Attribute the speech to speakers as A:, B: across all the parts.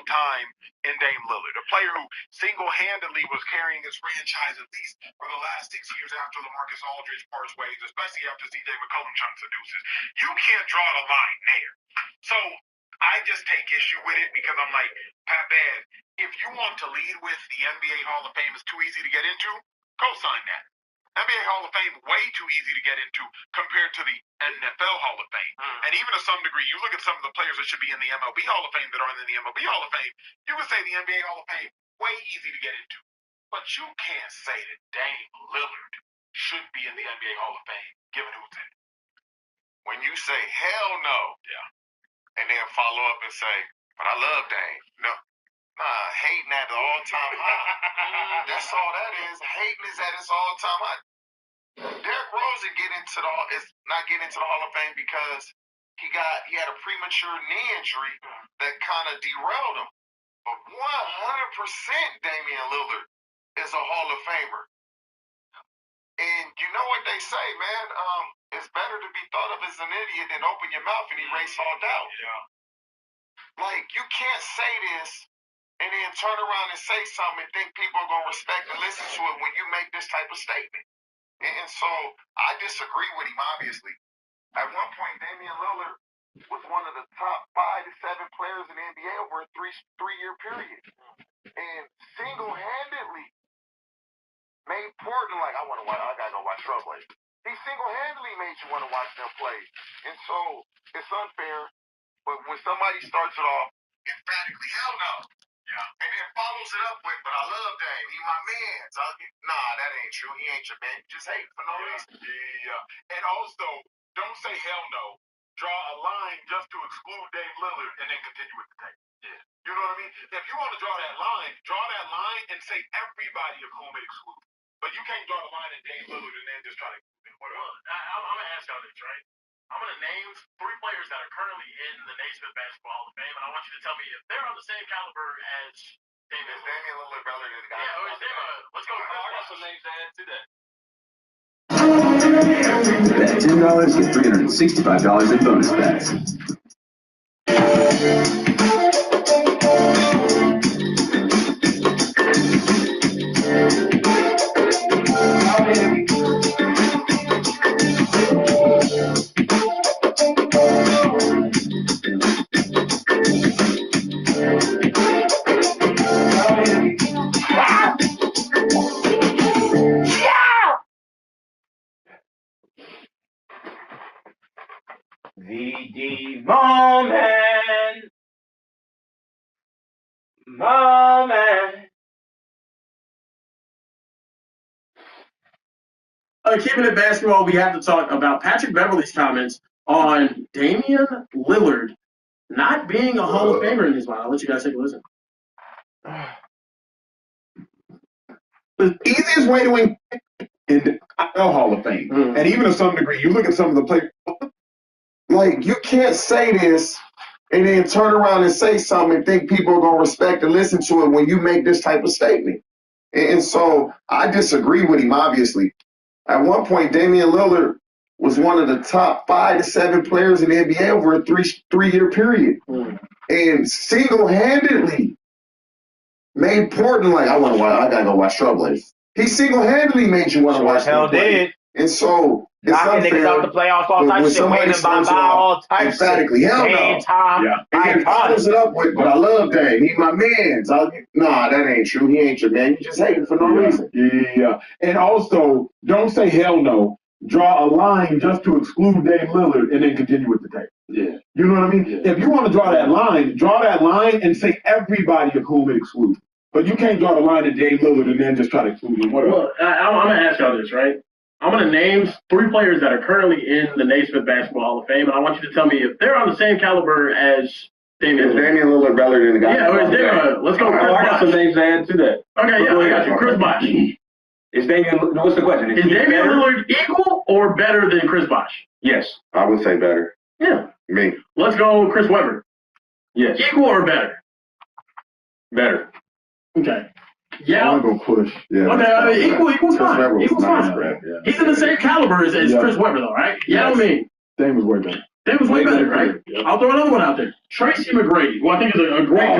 A: of time in Dame Lillard, a player who single-handedly was carrying his franchise at least for the last 6 years after LaMarcus Aldridge parts ways, especially after CJ McCollum chunk seduces. You can't draw the line there. So I just take issue with it because I'm like, Pat Bad, if you want to lead with the NBA Hall of Fame is too easy to get into, co-sign that. NBA Hall of Fame way too easy to get into compared to the NFL Hall of Fame. And even to some degree, you look at some of the players that should be in the MLB Hall of Fame that aren't in the MLB Hall of Fame, you would say the NBA Hall of Fame way easy to get into. But you can't say that Dame Lillard should be in the NBA Hall of Fame, given who's in it.
B: When you say hell no, and then follow up and say, but I love Dame. No. Nah, hating at the all-time high. That's all that is. Hating is at its all-time high. Derrick Rose is not getting into the Hall of Fame because he had a premature knee injury that kind of derailed him. But 100% Damian Lillard is a Hall of Famer. And you know what they say, man? It's better to be thought of as an idiot than open your mouth and erase all doubt.
A: Yeah.
B: Like, you can't say this and then turn around and say something and think people are going to respect and listen to it when you make this type of statement. And so I disagree with him, obviously. At one point, Damian Lillard was one of the top 5 to 7 players in the NBA over a three-year period. And single-handedly made Portland I got to go watch Trailblazers. He single-handedly made you want to watch them play. And so it's unfair. But when somebody starts it off, emphatically, hell no. Yeah. And then follows it up with, but I love Dame. He my man. Nah, that ain't true. He ain't your man. You just hate for no reason.
A: Yeah. And also, don't say hell no. Draw a line just to exclude Dame Lillard and then continue with the tape. Yeah. You know what I mean? If you want to draw that line and say everybody of whom it excludes. But you can't draw the line at Dame Lillard and then just try to exclude him. Whatever.
C: I'm going to ask y'all this, right? I'm going to name 3 players that are currently in the Naismith Basketball Hall of Fame, and I want you to tell me if they're on the same caliber as Damian Lillard.
B: Damian Lillard better than the guy?
C: Yeah, or is Damian? Let's go.
D: I got some names to add to that.
E: Bet $10, get $365 in bonus bets.
F: VD moment.
G: Keeping it basketball, we have to talk about Patrick Beverley's comments on Damian Lillard not being a Hall of Famer in his mind. I'll let you guys take a listen.
H: The easiest way to win in the Hall of Fame, and even to some degree, you look at some of the players, like, you can't say this and then turn around and say something and think people are going to respect and listen to it when you make this type of statement. And so I disagree with him, obviously. At one point, Damian Lillard was one of the top 5 to 7 players in the NBA over a three-year period. And single-handedly made Portland I got to go watch Trailblazers. He single-handedly made you want to watch
F: hell
H: them play.
F: did.
H: And so it's
F: knocking niggas out the playoffs, all types of shit, waving bye-bye, all types of shit.
H: Hell no.
F: Time.
H: Yeah. And then follows it up with, but I love Dame. He my man. Nah, that ain't true. He ain't your man. You just hate him for no reason.
I: Yeah. And also, don't say hell no. Draw a line just to exclude Dame Lillard and then continue with the tape.
H: Yeah.
I: You know what I mean? Yeah. If you want to draw that line and say everybody of whom it excludes. But you can't draw the line at Dame Lillard and then just try to exclude him.
G: Well, I'm going to ask y'all this, right? I'm going to name 3 players that are currently in the Naismith Basketball Hall of Fame, and I want you to tell me if they're on the same caliber as Damian Lillard.
H: Damian Lillard better than the guy?
G: Yeah, or is Damian? Let's go.
I: I got some names to add to that.
G: Okay, yeah, I got you. Chris Bosh.
I: Is Damian? What's the question?
G: Is Damian Lillard equal or better than Chris Bosh?
I: Yes.
H: I would say better.
G: Yeah.
H: Me.
G: Let's go Chris Webber.
I: Yes.
G: Equal or better?
I: Better.
G: Okay. Yeah.
I: I'm going to push. Yeah.
G: Okay, equal's fine. Equal's fine.
I: Yeah.
G: He's in the same caliber as Chris Webber, though, right? Yeah, I mean.
I: Dame was way better.
G: Dame was way better, right? Yeah. I'll throw another one out there. Tracy McGrady, who I think is a great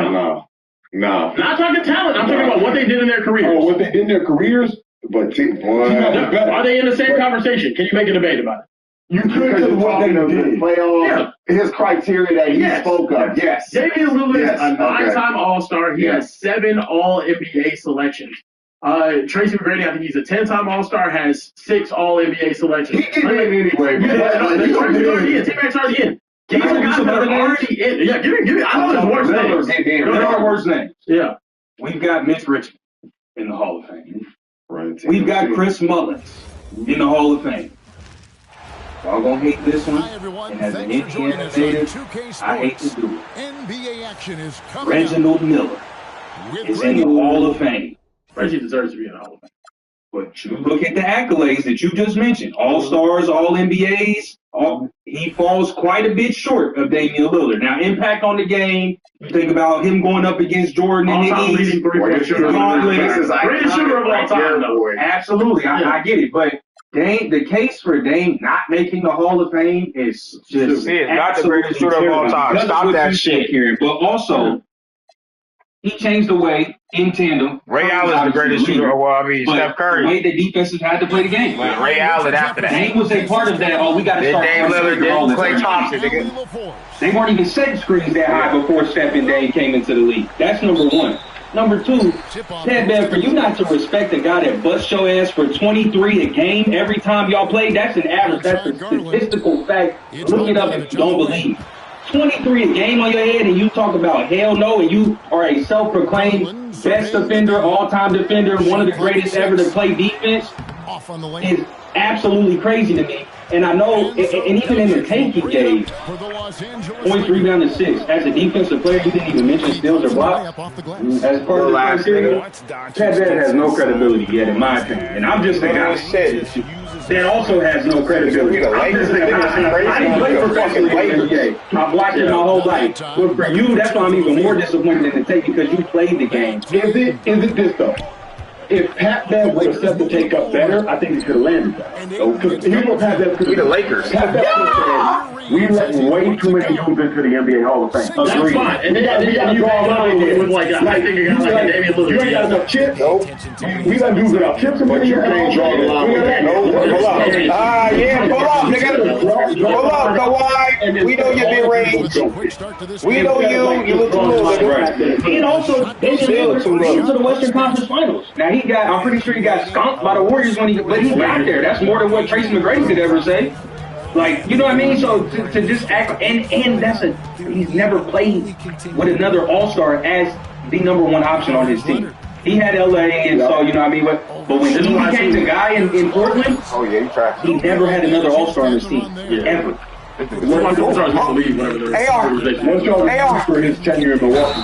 H: No.
G: Not talking talent. I'm talking about what they did in their careers.
I: Oh, what they did in their careers? But
G: Are they in the same conversation? Can you make a debate about it?
I: You could what they did.
H: Playoffs, his criteria that he spoke of. Yes.
G: Damian Lillard is a 9-time All-Star. He has 7 All-NBA selections. Tracy McGrady, I think he's a 10-time All-Star, has 6 All-NBA selections.
H: He can get in anyway.
G: Tracy's already in. T-Mac's already in. These are guys that are already in. Yeah, give me. I know his worst names.
I: There are worse names.
G: Yeah.
D: We've got Mitch Richmond in the Hall of Fame.
H: Right.
D: We've got Chris Mullins in the Hall of Fame. Y'all gonna hate this one, and as an Indiana native, I hate to do it.
J: NBA action is coming.
D: Reginald Miller is in the Hall of Fame.
G: Reggie deserves to be in the Hall of Fame.
D: But you look at the accolades that you just mentioned, All-Stars, All-NBAs, he falls quite a bit short of Damian Lillard. Now, impact on the game, you think about him going up against Jordan in the East.
G: Greatest shooter of all time, though.
D: Absolutely, I get it. But the case for Dame not making the Hall of Fame is just
F: not the greatest shooter of all time. Stop that shit.
D: But also, he changed the way in tandem.
F: Ray Allen's the greatest shooter. Well, I mean, Steph Curry.
D: The way the defenses had to play the game.
F: Ray Allen after that.
D: Dame was a part of that. Oh, we got to start.
F: Dame Lillard didn't Klay Thompson, nigga.
D: They weren't even setting screens that high before Steph and Dame came into the league. That's number one. Number two, Ted Bev, for you not to respect a guy that busts your ass for 23 a game every time y'all play, that's an average. That's a statistical fact. Look it up if you don't believe. 23 a game on your head, and you talk about hell no, and you are a self-proclaimed best defender, all-time defender, one of the greatest ever to play defense, is absolutely crazy to me. And I know, and even in the tank he gave, points, rebound, and 6. As a defensive player, you didn't even mention steals or blocks. As part of the criteria, Ted Bev has no credibility yet, in my opinion. And I'm just a guy that also has no credibility. I didn't play for fucking NBA. I blocked it my whole life. But for you, that's why I'm even more disappointed in the take, because you played the game.
I: Is it this though? If Pat Bev would have stepped the take up better, I think he could have landed that. Because here's what Pat Bev could have done.
F: the Lakers.
I: Pat Bev said, we let way too many youth into the NBA Hall of Fame.
G: That's fine. And then you draw a line with like a Damian Lillard.
I: You ain't got enough chips. Nope. We let dudes without chips. But you can't draw the line with that. No, pull up.
F: Yeah, pull up, nigga. Pull up, Kawhi. We know your mid-range. We know you. You look too low, nigga.
D: And also, they should to the Western Conference Finals. Now, I'm pretty sure he got skunked by the Warriors but he got there. That's more than what Tracy McGrady could ever say. Like, you know what I mean? So to just act, and he's never played with another All-Star as the number one option on his team. He had LA, and so, you know what I mean? But when he became the guy in Portland, he never had another All-Star on his team, ever.
I: What's your for his tenure in Milwaukee?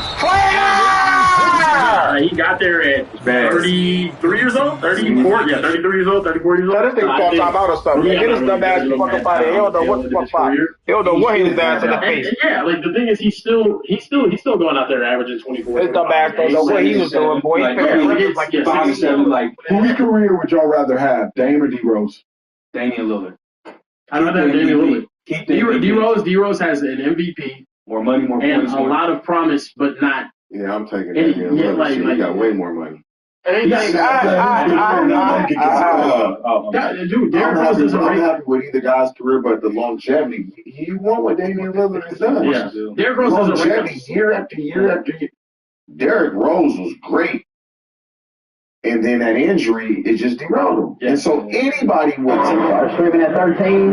G: He got there at 33 years old, 34, 33 years old, 34 years old.
F: This nigga thought time out or something. Get his dumb ass the fuck up out of here. He don't know what the fuck about. He don't know what he was ass in the face.
G: Yeah, like the thing is, he's still going out there averaging 24.
F: His dumb ass don't know what he was doing, boy.
D: Like 5 7, like
I: whose career would y'all rather have, Dame or D Rose?
D: Damian Lillard.
G: I'd rather have Damian Lillard. D Rose has an MVP,
D: more money, more
G: and
D: points,
G: a lot of promise, but not.
H: Yeah, I'm taking Damian Lillard. He got way more money.
I: Dude, Derrick Rose is I'm happy with either guy's career, but the longevity, he won what Damian Lillard has done.
G: Yeah. Derrick Rose is
I: longevity year after year after year. Derrick Rose was great. And then that injury, it just derailed him. Yeah. And so anybody would take
K: streaming at 13.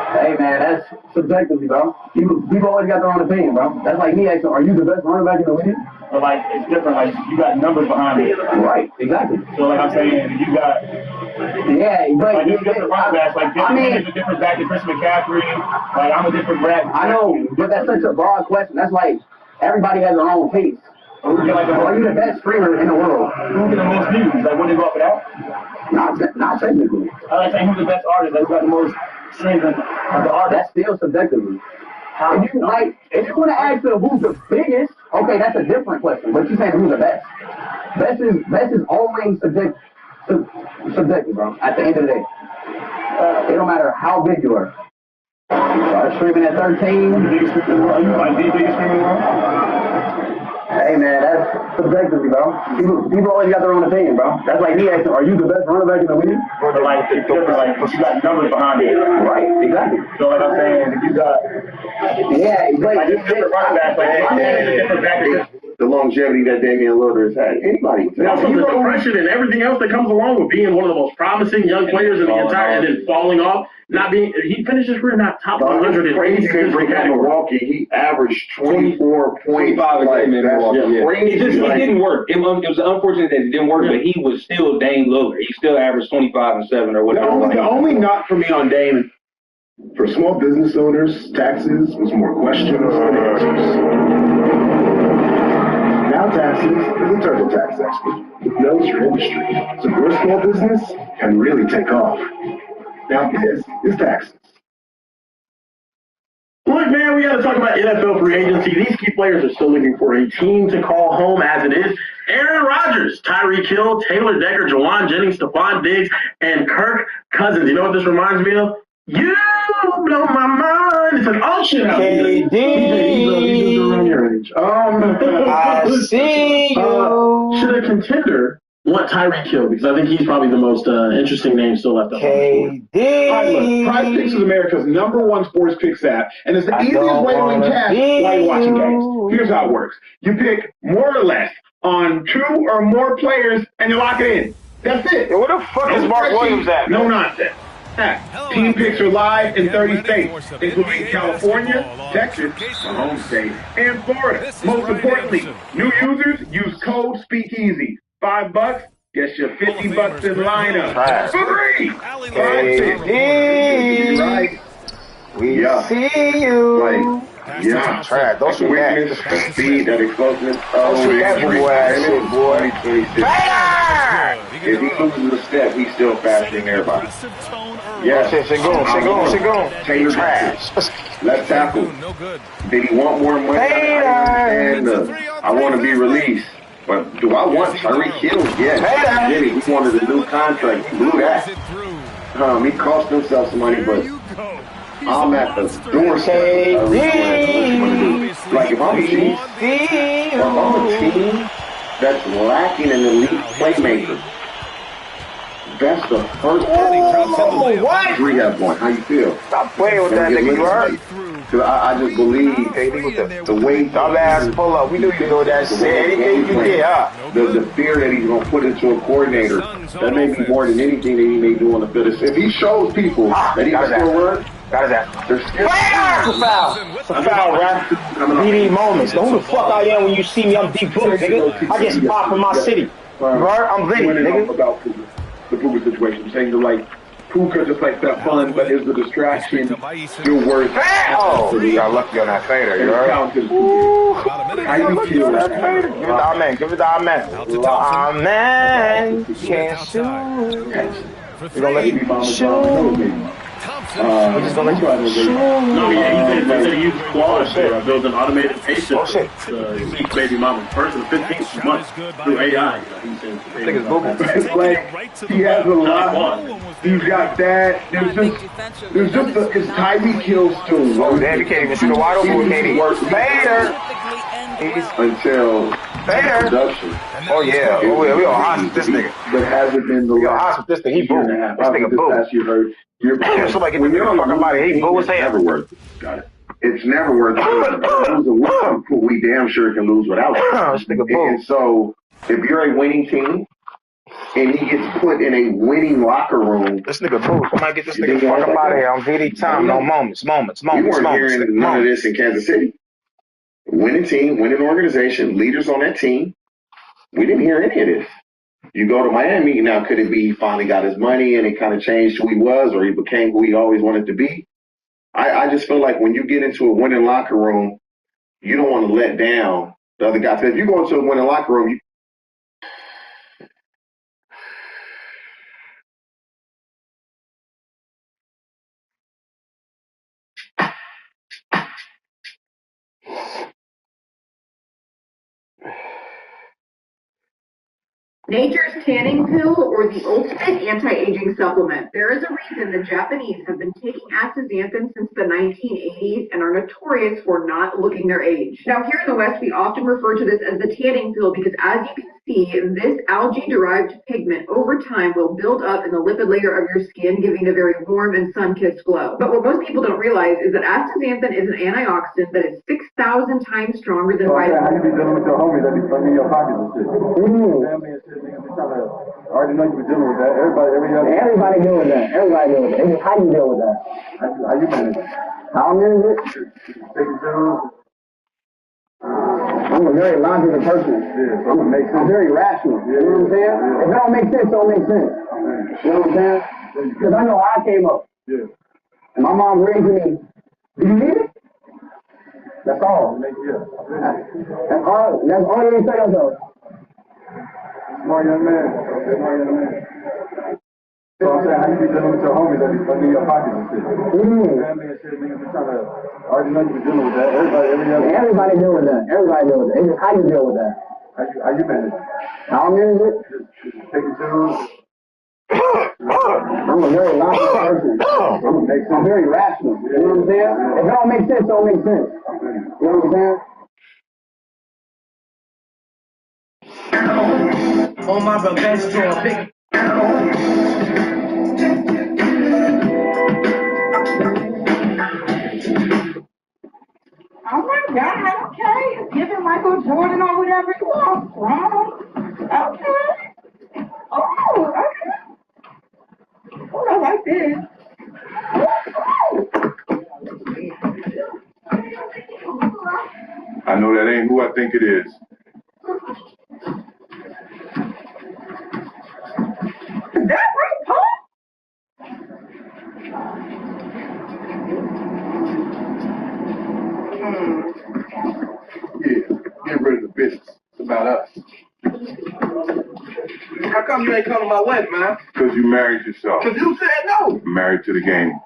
K: Hey, man, that's subjectively, bro. People always got their own opinion, bro. That's like me asking, are you the best running back in the league?
L: But, like, it's different. Like, you got numbers behind it.
K: Right, exactly.
L: So, like I'm saying, you got...
K: Yeah, but...
L: Like, there's different running backs. Like, there's a different back than Chris McCaffrey. Like, I'm a different back.
K: I know, but that's such a broad question. That's like, everybody has their own taste. Are you the best streamer in the world?
L: Who get the most views? Like, what do you go off of that?
K: Not technically.
L: I like saying who's the best artist that's got the most streams of the artist.
K: That's still subjectively. If you want to ask who's the biggest, okay, that's a different question. But you saying who's the best? Best is always subjective, bro. At the end of the day, it don't matter how big you are. Streaming at 13.
L: Are you like the biggest streamer in the world?
K: Hey man, that's subjectively, bro. People always got their own opinion, bro. That's like me asking, are you the best running back in the league?
L: But like, it's different, like, but you got numbers behind it.
K: Right, exactly.
L: So like I'm saying, if you got like it's different running backs, like different back.
I: The longevity that Damian Lillard has had, anybody would say.
G: Also, the depression and everything else that comes along with being one of the most promising young players in the entire, and then falling off, not being, he finished his career not top 100 in any
I: category. Milwaukee, he averaged 24 points.
D: Like,
I: that's crazy.
D: It didn't work. It was unfortunate that it didn't work, but he was still Dame Lillard. He still averaged 25 and 7 or whatever.
H: The only knock for me on Dame, for small business owners, taxes was more questions than answers. Now taxes is a TurboTax expert who knows your industry, so your small business can really take off. Now this is taxes.
G: Look, man, we got to talk about NFL free agency. These key players are still looking for a team to call home as it is. Aaron Rodgers, Tyreek Hill, Taylor Decker, Jawan Jennings, Stephon Diggs, and Kirk Cousins. You know what this reminds me of? You blow my mind. It's an auction out here.
F: KD. I see you.
G: Should a contender want Tyreek Hill? Because I think he's probably the most interesting name still left up.
F: KD.
H: All right, look, Prize Picks is America's #1 sports picks app, and it's the easiest way to win cash while you're watching games. Here's how it works. You pick more or less on 2 or more players, and you lock it in. That's it.
F: Where the fuck is Mark Williams at?
H: No nonsense. Team picks are live in 30 states, including California, Texas, my home state, and Florida. Most importantly, new users use code SPEAKEASY. $5 gets you $50 in lineup for free.
F: KD.
H: Right?
F: We see you.
I: Yeah,
F: trash. Don't shoot that.
I: The speed, that explosiveness.
F: Don't shoot that shit, boy.
I: If he loses a step, he's still faster than everybody.
F: Yeah. Shit going.
I: Taylor
F: trash.
I: Left tackle. Did he want more money? I want to be released. But do I want Tyreek Hill? Yes. Did he? He wanted a new contract. He blew that. He cost himself some money, but I'm at the doorstep. Like if I'm a team that's lacking an elite playmaker, that's the first
F: what?
I: rehab point. How you feel?
F: Stop playing with that nigga, you heard?
I: Because I just believe the way
F: dumbass pull up. We knew you know that shit. Anything you did, huh?
I: The fear that he's going to put into a coordinator, that may be more than anything that he may do on the field. If he shows people that he can still run,
F: got his ass.
I: They're still
F: It's a foul, rap. BD moments. Know who the fuck I am when you see me? I'm deep book, nigga. I just pop from my city. I'm Vinny, nigga.
H: About the Puka situation. I'm saying like Puka just like that fun, but is the distraction still worth?
F: Oh, you got lucky on that fader, you heard? How you feel that fader? Give it to our man. Give it to our man. Our man can't shoot. We gonna let you shoot. We're just gonna let you shoot.
G: No, yeah, he said he used Claude to build an automated patient to keep baby mama first and 15th month through AI.
H: It's like he has a lot. He's got that. There's just his Tyreek Hill still.
F: Oh damn, you can't even shoot a wide open. Fader.
I: Until production.
F: Oh yeah, we on hostage this nigga.
H: But hasn't been the
F: hostage this thing. He boo. This nigga boo. Somebody get the fucking body. He boo as hell.
I: Never worth it. Got it. It's never worth it. We damn sure can lose without it.
F: This nigga boo.
I: And so, if you're a winning team and he gets put in a winning locker room,
F: this nigga boo. Somebody get this nigga fuck up out of here on VD time. No moments.
I: We weren't hearing none of this in Kansas City. Winning team, winning organization, leaders on that team. We didn't hear any of this. You go to Miami, now could it be he finally got his money and it kind of changed who he was, or he became who he always wanted to be? I just feel like when you get into a winning locker room, you don't want to let down the other guys. If you go into a winning locker room,
M: Nature's tanning pill, or the ultimate anti-aging supplement. There is a reason the Japanese have been taking astaxanthin since the 1980s and are notorious for not looking their age. Now here in the West, we often refer to this as the tanning pill because as you can see, this algae-derived pigment over time will build up in the lipid layer of your skin, giving a very warm and sun-kissed glow. But what most people don't realize is that astaxanthin is an antioxidant that is 6,000 times stronger than vitamin.
N: How you be dealing with your homies that be funding your pockets and shit? I already know you be dealing with that.
K: Everybody deal with that. Everybody deal with that. It's just how you deal with that.
N: How you manage it?
K: How I manage it? I'm a very logical person.
N: Yeah,
K: I'm very rational. You know what I'm saying? Yeah. If it don't make sense, it don't make sense. You know what I'm saying? Because I know how I came up.
N: Yeah.
K: And my mom raised me. Do you need it? That's all.
N: Yeah.
K: That's all. That's all you need to say yourself.
N: Smart young man. So I'm saying, how you be dealing with your homies that be funding your pockets and shit? Shit, niggas be trying to, I already know you be dealing with that.
K: Everybody deal with that. Everybody deal with that. It's just how you deal with that.
N: How you manage it?
K: How I manage it?
N: Just taking pills.
K: I'm a very logical person. I'm very rational. You know what I'm saying? If it don't make sense, it don't make sense. You know what I'm saying?
O: On my revenge tour, big.
M: Oh my God, okay. Give him Michael Jordan or whatever you want. Wow. Okay. Oh, okay. Oh, I like this.
I: I know that ain't who I think it is.
M: Is that right, Paul?
H: Yeah, get rid of the business. It's about us.
O: How come you ain't come to my wedding, man?
I: Because you married yourself.
O: Because you said no.
I: Married to the game.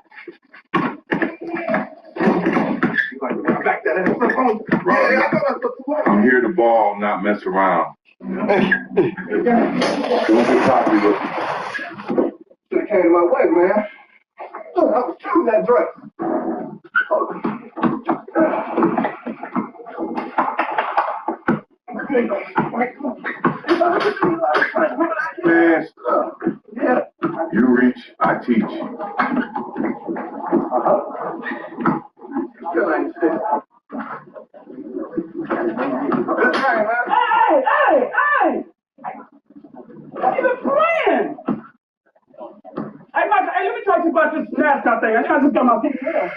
O: Back that ass up on. Yeah, I thought I was too long.
I: I'm here to ball, not mess around.
O: Should have came to my wedding, man. I was shooting that dress.
I: Man, you reach, I teach.
O: Still ain't shit.
K: Hey! What you been playing? Hey, let me talk to you about this NASCAR thing. I just got my PPL.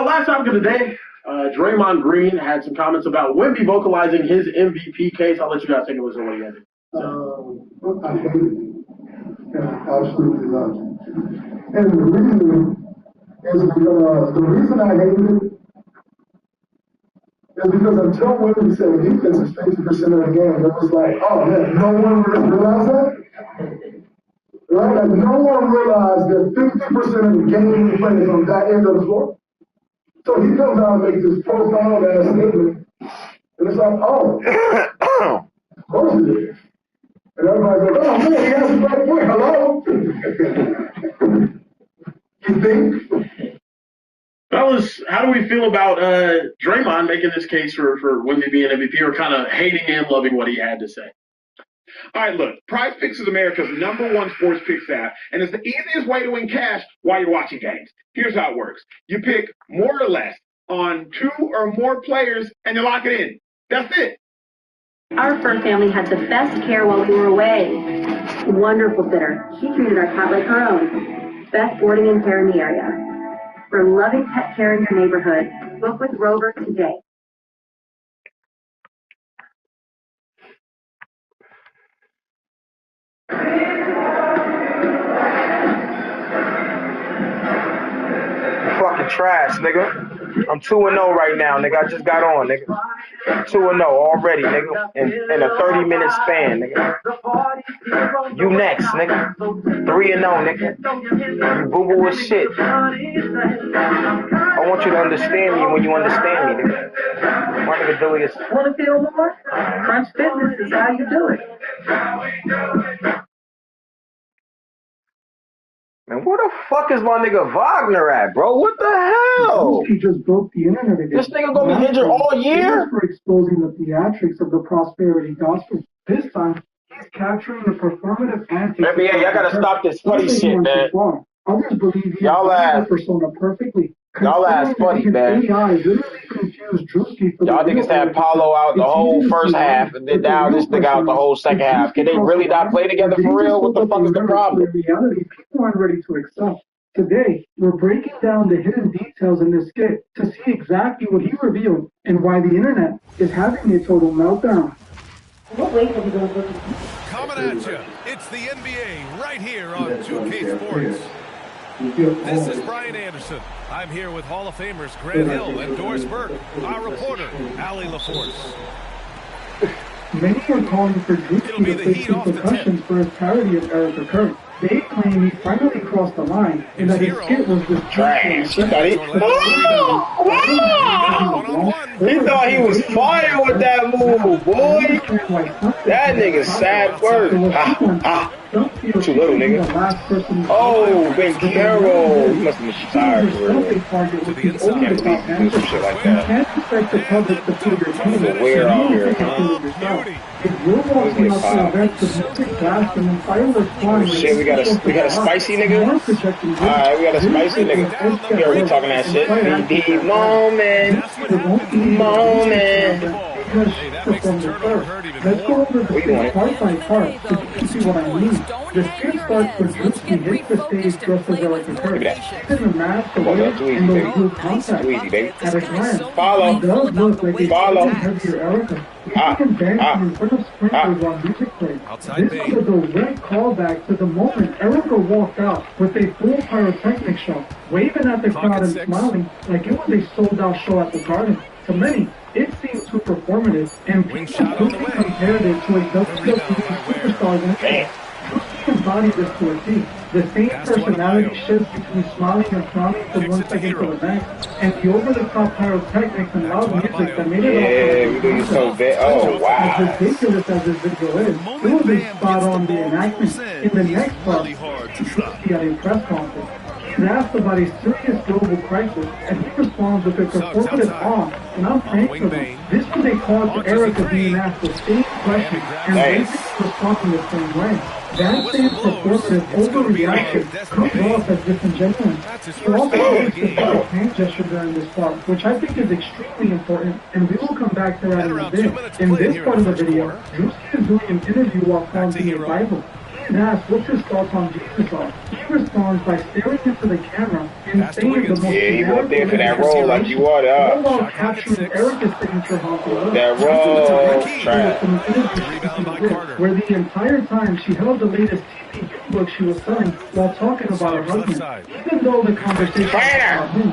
G: Last topic of the day, Draymond Green had some comments about Wemby vocalizing his MVP case. I'll let you guys take a listen to what he had to say.
P: I hate it. And I absolutely love it. And the reason is because the reason I hate it is because until Wemby said defense is 50% of the game, it was like, oh man, no one realized that? Right? Like no one realized that 50% of the game we play is on that end of the floor. So he comes out and makes this profound ass statement, and it's like, oh, of course it is. And everybody goes, oh man, he has a right point, hello? You think?
G: Fellas, how do we feel about Draymond making this case for Wemby being MVP, or kind of hating him, loving what he had to say?
A: All right, look, Prize Picks is America's #1 sports picks app, and it's the easiest way to win cash while you're watching games. Here's how it works. You pick more or less on 2 or more players, and you lock it in. That's it.
Q: Our fur family had the best care while we were away. Wonderful sitter. She treated our cat like her own. Best boarding and care in the area. For loving pet care in your neighborhood, book with Rover today.
F: Fucking trash, nigga. I'm 2-0 right now, nigga. I just got on, nigga. 2-0 already, nigga. In a 30-minute span, nigga. You next, nigga. 3-0, nigga. You boo-boo as shit. I want you to understand me when you understand me, nigga. My nigga Billy is.
K: Want to feel more? Crunch Fitness is how you do it.
F: Man, where the fuck is my nigga Wagner at, bro? What the hell?
P: He just broke the internet again.
F: This nigga gonna be injured all year?
P: For exposing the theatrics of the prosperity gospel. This time, he's capturing the performative antics.
F: NBA, y'all gotta stop this funny shit, man.
P: Others believe he
F: y'all
P: has the persona perfectly.
F: Y'all ass funny, man. Y'all niggas had Paulo out the whole first half, and then now this nigga out the whole second half. Can they really not play together for real? What the fuck is the problem?
P: Reality people aren't ready to accept. Today, we're breaking down the hidden details in this skit to see exactly what he revealed and why the internet is having a total meltdown.
J: Coming at you, it's the NBA right here on 2K Sports. This is Brian Anderson. I'm here with Hall of Famers Grant Hill and Doris Burke, our reporter, Allie LaForce.
P: Many are calling for Drewski to face repercussions for his parody of Erica Kirk. They claim he finally crossed the line and that his skit was just
F: trash. He thought he was fire with that move, boy. That nigga sad work. Too little, nigga. Oh, Ben Carroll. He must have been tired for real. Can't believe he do some shit like that. Where out here, huh? Shit, we got a spicy nigga. Alright, we got a spicy nigga. Here we talking that shit. BD moment.
P: Let's go over the skit part by part so you can see what I mean. The skit starts with Drewski hits the stage dressed as Erica Kirk. He's in the mask, the wig, and those blue contacts. At a glance, he does look like a heavier Erica. He can dance in front of sprinklers while music plays. This was a direct callback to the moment Erica walked out with a full pyrotechnic show, waving at the crowd and smiling like it was a sold-out show at the Garden. To many, it seems too performative, and people quickly compared it to a WWE superstar's entrance. Drewski embodied this to a T. The same personality shifts between smiling and frowning from one second to the next, and the over-the-top pyrotechnics and loud music that made it
F: so bad. Oh, wow.
P: As ridiculous as this video is, it was a spot-on reenactment. In the next part, Drewski at a press conference. He's asked about a serious global crisis, and he responds with a performative awe, and I'm thankful. This was a call to Erica being asked the same question, and basically responding the same way. That same performative overreaction comes off as disingenuous. He also makes a hand gesture during this part, which I think is extremely important, and we will come back to that in a bit. In this part of the video, Drewski is doing an interview while flaunting a Bible. He's asked what his thoughts on Jesus are. He responds by staring into the camera and saying the most
F: you went there for that role like you are
P: all while capturing Erica's signature honky.
F: That role, trash.
P: Where the entire time she held the latest TV book she was selling while talking about her husband. Even though the conversation was about him,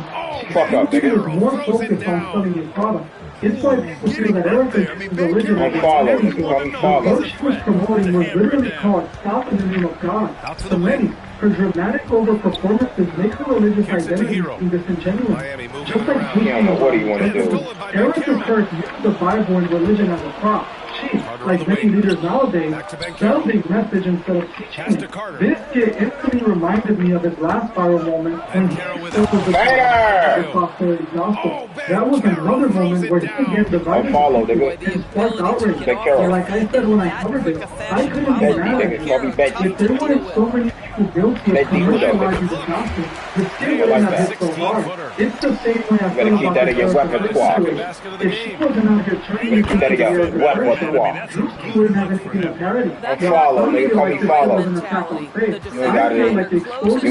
P: she was more focused on selling a product. It's why people feel that Erica is religion as what she was promoting was literally called Stop in the Name of God. To many, her dramatic overperformances make her religious identity seem disingenuous. Just like Erica Kirk used the Bible and religion as a prop. She, like many leaders nowadays, sells a message instead of teaching it. This skit instantly reminded me of his last viral moment when he spoke of the prosperity gospel. That was another moment where he again divided and sparked outrage. And like I said when I covered this, I couldn't be mad at it. If there weren't so many people guilty of commercializing the gospel, the skit wouldn't have hit so hard. It's the same way I feel about the If she wasn't out here turning into the Drewski wouldn't have anything to parody.
F: Follow, nigga, call me follow. You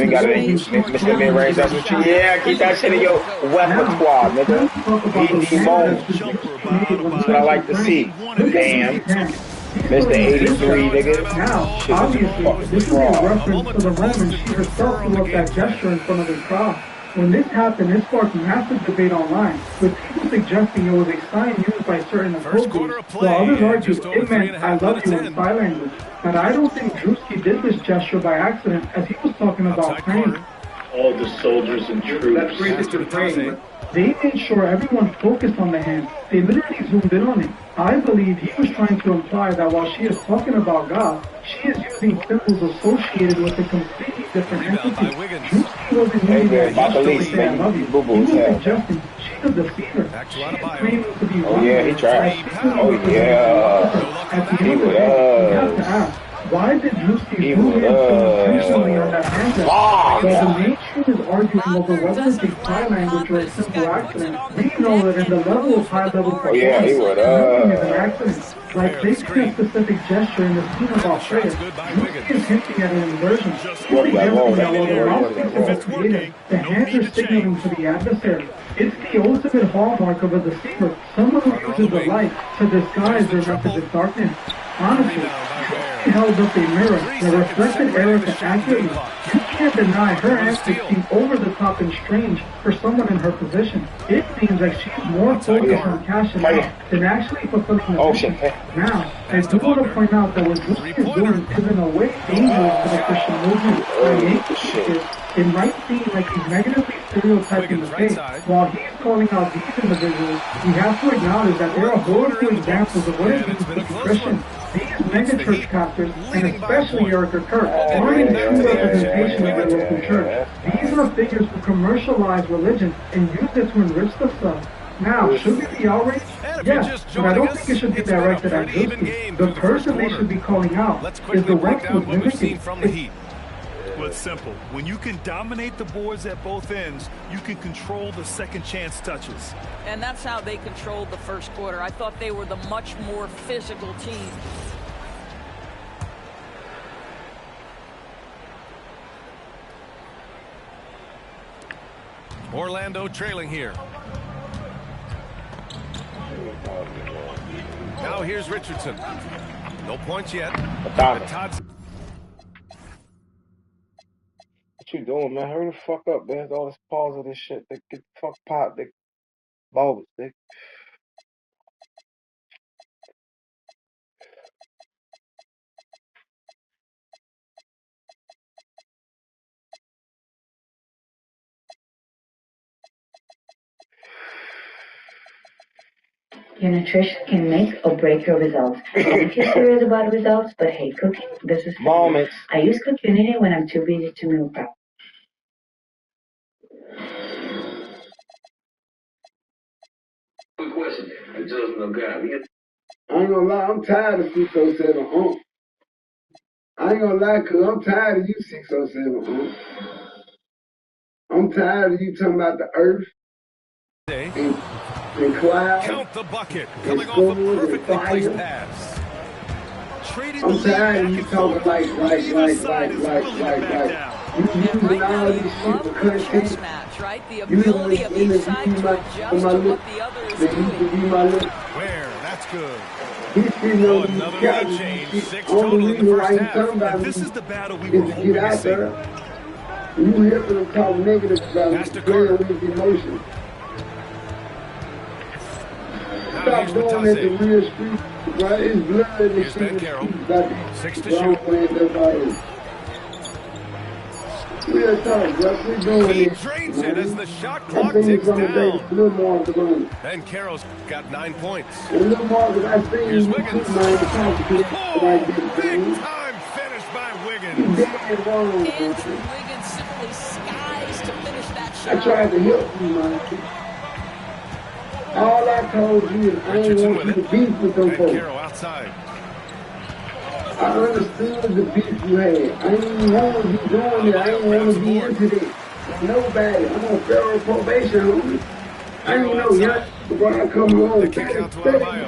F: ain't got it. Mr. Mid-Range, that's what you, yeah, keep that shit in your repertoire, nigga. BD Bones. That's what I like to see. Damn. Mr. 83, nigga.
P: Now, obviously, this is a reference to the moment she herself threw up that gesture in front of his crowd.
R: When this happened, it sparked massive debate online, with people suggesting it was a sign used by certain opponents, while others argued it meant "I love you" in sign language. But I don't think Drewski did this gesture by accident, as he was talking about praying.
G: All the soldiers and troops.
R: They made sure everyone focused on the hand. They literally zoomed in on it. I believe he was trying to imply that while she is talking about God, she is using symbols associated with a completely different entity. Drewski wasn't using that gesture to say "I love you." He was suggesting she's a deceiver. She is claiming to be
F: Oh yeah, he tried. Oh yeah.
R: At the end of the day, we have to ask, why did Drewski do him so intentionally on that hand? While the mainstream is arguing over whether it's a sign language or a simple accident, we know that in the level of high-level performance, nothing is an accident. Like placing a specific gesture in the scene of our prayer, Drewski is hinting at an inversion. He's suggesting that while the mouthpiece is creative, the hands are signaling to the adversary. It's the ultimate hallmark of a deceiver, someone who uses the light to disguise their message of darkness. Honestly, she held up a mirror that reflected Erica accurately. You can't deny her antics seem over the top and strange for someone in her position. It seems like she's more focused on cashing out than actually fulfilling the mission. Now, I do want to point out that what Drewski is doing is in a way dangerous to the Christian movement. By making this, it might seem like he's negatively stereotyping the faith. While he's calling out these individuals, we have to acknowledge that there are horrible examples of what it means to be Christian. These megachurch pastors, and especially Erica Kirk, aren't a true representation of the local church. These are figures who commercialize religion and use it to enrich themselves. Now, should we be outraged? Yes, but I don't think it should be directed at Drewski. The person they should be calling out is the one who is mimicking.
S: Well, it's simple. When you can dominate the boards at both ends, you can control the second chance touches.
T: And that's how they controlled the first quarter. I thought they were the much more physical team.
J: Orlando trailing here. Now here's Richardson. No points yet.
F: What you doing, man? Hurry the fuck up, man. All this pause of this shit. They get the fuck popped. They balls, they.
U: Your nutrition can make or break your results. And if you're serious about results but hate cooking, this is
F: Moments.
U: I use CookUnity when I'm too busy to meal prep.
V: Quick question. I just know God.
W: I ain't gonna lie, I'm tired of 607. I ain't gonna lie, cause I'm tired of you 607. I'm tired of you talking about the earth and clouds.
J: Count the bucket. Coming off a perfectly placed pass.
W: I'm tired of you talking like you using all these shit for content.
T: Right? The
W: You
T: ability of each
W: used
T: side
W: to
T: to
W: be
T: adjust to what the other is doing.
J: Where? That's good.
W: He's sitting on these couches and shit. Only reason why he's talking about me is to get out there. You hear them talk negative about me, playing with his emotions. Stop going at the real street, right? It's blood in the street.
J: Six to shoot.
W: Real talk, bro. We're doing
J: He
W: it.
J: drains it as the shot clock ticks down. Ben Carroll's got 9 points. Here's Wiggins. Big time finish by Wiggins.
T: Andrew Wiggins simply skies to finish that shot.
W: I tried to help you, man. All I told you is I ain't want you to beef with them folks.
J: Carroll outside.
W: I understood the beef you had. I ain't want to be doing it. I ain't want to be into this. Nobody. I'm on federal probation, homie. I ain't know yet. Before I come home,
J: The kick out to Adebayo.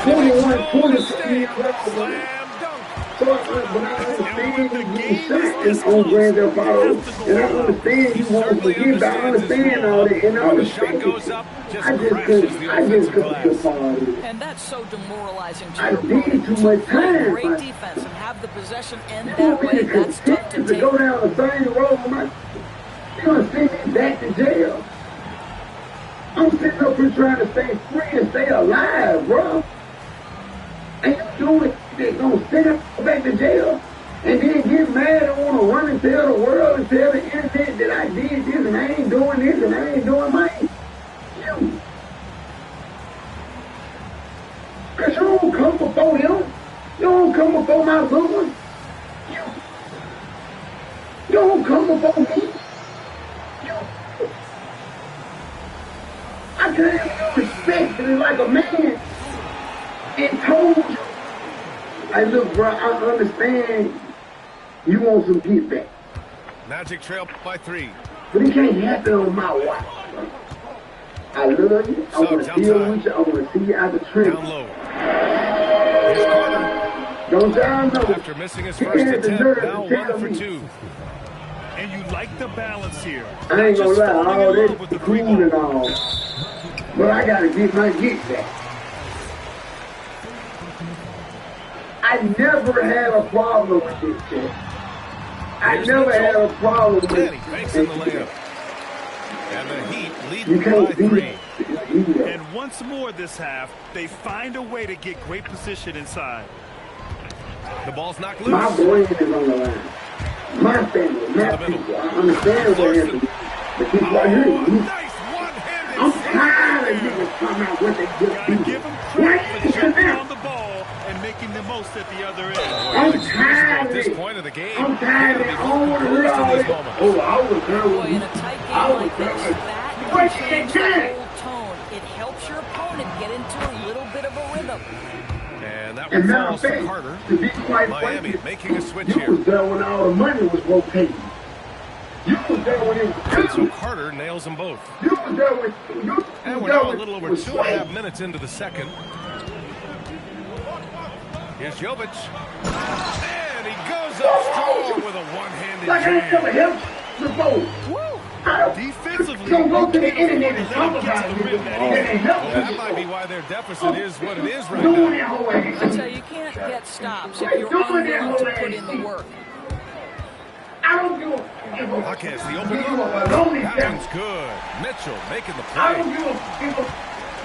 W: 21, 22 years old, bro. So, but I understand you getting shot on Grand Theft Auto, and I understand you want to forget, but I understand all that, and I understand it. I just couldn't be a part of it.
T: And that's so demoralizing.
W: I did too much time.
T: Great defense and have the possession end that way, that's tough to take.
W: Go down the same road, man. You gonna send me back to jail? I'm sitting up here trying to stay free and stay alive, bro. And you doing it, they gonna send us back to jail? And then get mad and want to run and tell the world and tell the internet that I did this and I ain't doing this and I ain't doing mine. You. Because you don't come before him. You don't come before my little one. You don't come before me. I gave you respect like a man and told you. Hey, look, bro, I understand you want some get back.
J: Magic trail by 3.
W: But it can't happen on my watch, bro. I love you. I want to deal with you. I want to see you out the tree.
J: Down low. Here's Carter.
W: Don't y'all know?
J: After missing his first attempt, now 1 for 2.
S: And you like the balance here.
W: I ain't gonna lie, all this cool and all. But I gotta get my get back. I never had a problem with this shit. I never had a problem with it.
J: Facing the layup. And the Heat lead by 3.
S: And once more this half, they find a way to get great position inside.
J: The ball's knocked loose.
W: My brain is on the line. My family, my people. I understand what it is. But keep right here. I'm tired of niggas talking about what they just do.
S: Give them credit for jumping on the ball and making the most at the other end.
W: I'm tired of
J: this
W: it.
J: point of the game.
W: I'm tired of it. I don't want to hear all this. Oh, I was done with you.
T: In a tight game like this, that can change the whole tone. It helps your opponent get into a little bit of a rhythm.
J: And that one falls to Carter.
W: To be quite
J: Miami
W: frank,
J: making a switch
W: you
J: here.
W: was there when all the money was rotating. You was there when it was
J: So Carter nails them both.
W: You was there when
J: and we're now a little over 2.5 minutes into the second. Here's Jovic. And he goes up strong with a one-handed
W: like
J: jam.
W: I never helped before.
S: Defensively,
W: Don't go to the internet and talk about it.
J: That might be why their deficit is what it is right now.
T: I tell you, you can't get stops if you're unwilling to put in the work.
W: I don't give a
J: Marquez, the open look. That one's good. Mitchell making the play.
W: I don't give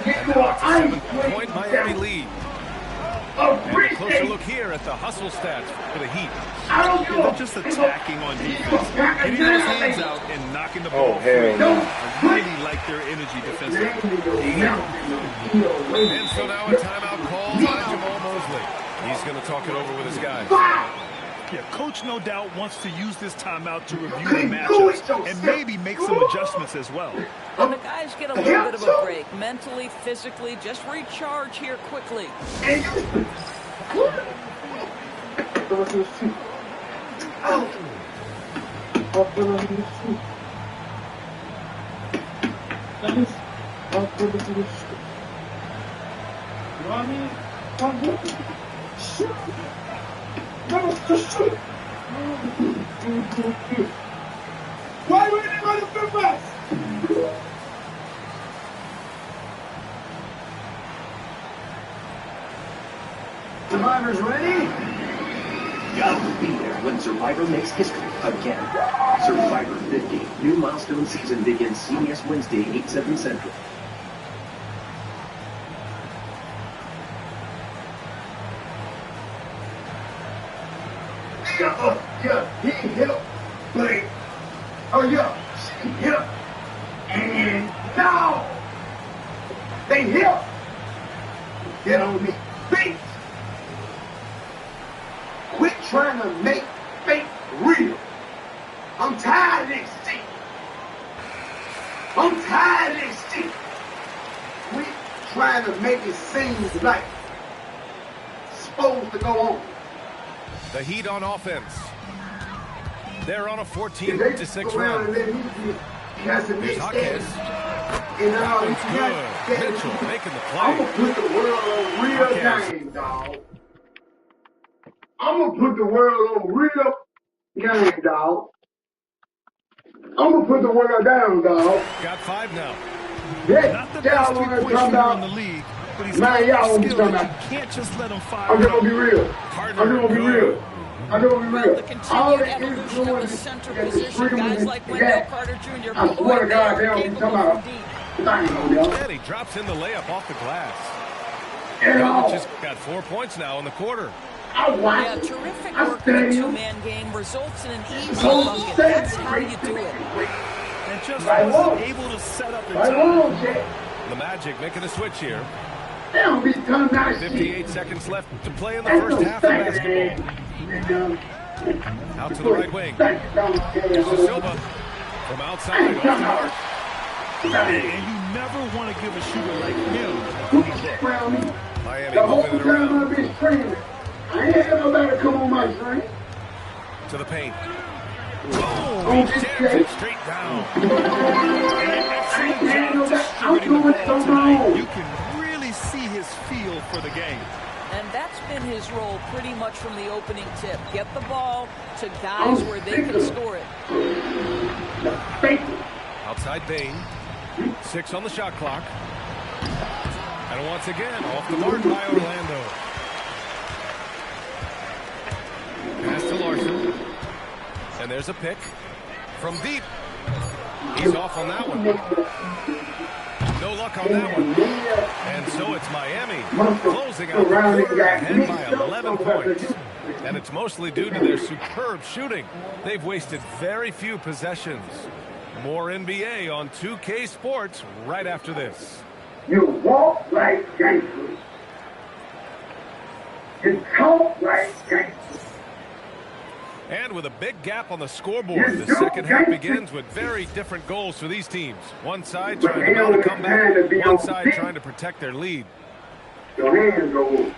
J: And now it's a 7-point Miami lead. And a closer look here at the hustle stats for the Heat.
S: They're not just attacking on defense, getting those hands out and knocking the ball free. I really like their energy defensively.
J: And so now a timeout called by Jamal Mosley. He's going to talk it over with his guys.
S: Yeah, Coach no doubt wants to use this timeout to review the matchups and maybe make some adjustments as well.
T: And the guys get a little bit of a break, mentally, physically, just recharge here quickly.
P: Why would anyone have been best?
B: Survivors ready? Gotta be there when Survivor makes history again. Survivor 50. New milestone season begins CBS Wednesday, 8/7 Central.
W: Yeah, he helped, but oh yeah, she helped, and now they help. Get on me, bitch. Quit trying to make fake real. I'm tired of this shit. I'm tired of this shit. Quit trying to make it seem like it's supposed to go on.
J: The Heat on offense. They're on a 14-6 run. Here's Hawkins. That's good. Mitchell making the play.
W: I'm going to put the world on real game, dog. I'm going to put the world on real game, dog. I'm going to put the world down, dog.
J: Got 5 now.
W: That y'all want to come out. Man, y'all want to come out.
S: Can't just let him fire.
W: I'm just going to be real. I'm just going to be real. I know we real.
T: The continued evolution of the center position, guys like Wendell Carter Jr.
W: I swear to God, they don't be talking about.
J: And he drops in the layup off the glass. Jokic has got 4 points now in the quarter.
T: Yeah, terrific work in a two-man game results in an easy bucket. That's how you do it.
S: And just wasn't able to set up in time.
J: The Magic making a switch here.
W: 58
J: seconds left to play in the first half of basketball. Out to the right wing. Here's to Silva from outside off the mark.
S: And you never want to give a shooter like him when he's there.
J: Miami moving it around.
W: I ain't got nobody come on my screen.
J: To the paint. Boom! He jams it straight down.
W: I'm doing it so wrong.
S: You can really see his feel for the game.
T: And that's been his role pretty much from the opening tip. Get the ball to guys where they can score it.
J: Outside Bain. 6 on the shot clock. And once again, off the mark by Orlando. Pass to Larson. And there's a pick from deep. He's off on that one. No luck on that one. And so it's Miami closing out the quarter ahead by 11 points. And it's mostly due to their superb shooting. They've wasted very few possessions. More NBA on 2K Sports right after this.
W: You walk like gangsters. You talk like gangsters.
J: And with a big gap on the scoreboard, the second half begins with very different goals for these teams. One side trying to mount a comeback, one side trying to protect their lead.
W: Your hands go.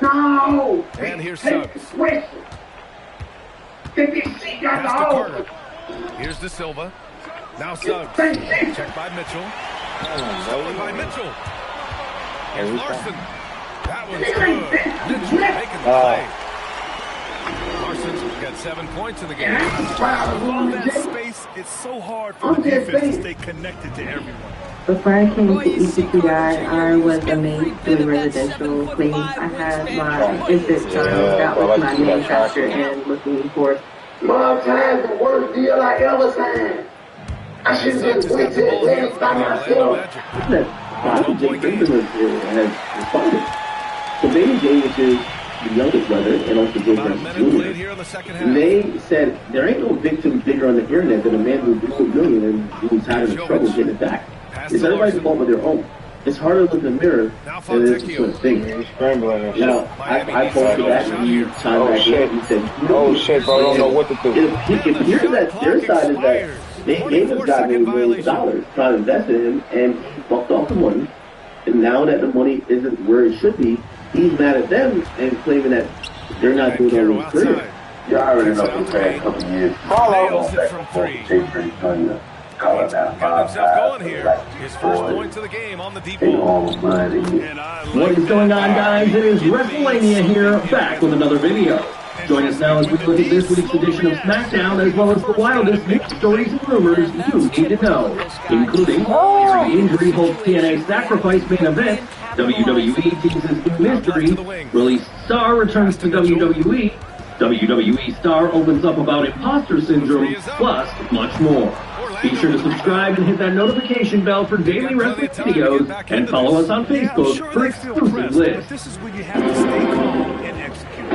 W: No!
J: And here's Suggs.
W: Did you see that?
J: Pass to Carter. Here's De Silva. Now Suggs. Checked by Mitchell. Stolen by Mitchell. Here's Larson. That one's good. Mitchell making the play. Larson's got 7 points in the game.
S: With all that space, it's so hard for the defense to stay connected to everyone.
C: Before I came to ECPI, I was a maid doing residential cleaning. I had my infant child that was my main factor in looking for.
W: Mom's had the worst deal I ever had. I should have just went to Atlantic by myself.
B: Jake Benjamin has responded. So Baby J, which is the youngest brother, and also Jake Benjamin Jr., they said there ain't no victim bigger on the internet than a man who blew $1 million and who's having trouble getting it back. It's everybody's fault with their own. It's harder to look in the mirror than it is to sort of think. Now, I posted that and he chimed back in and he said,
F: oh shit, bro, I don't know what to do.
B: It appears that their side is that they gave this guy millions of dollars trying to invest in him, and he fucked off the money. And now that the money isn't where it should be, he's mad at them and claiming that they're not doing all this career.
N: Yeah, I already know for the past couple of years.
J: Nails it from 3. Got himself going here. His first point of the game on the deep ball.
B: What is going on, guys? It is WrestleMania here, back with another video. Join us now as we look at this week's edition of SmackDown, as well as the wildest news stories and rumors you need to know, including the Injury Hulk TNA Sacrifice main event, WWE teases new mystery, released Star returns to WWE, WWE Star opens up about imposter syndrome, plus much more. Be sure to subscribe and hit that notification bell for daily wrestling videos, and follow us on Facebook for exclusive lists.
S: This is when you have to stay calm and execute.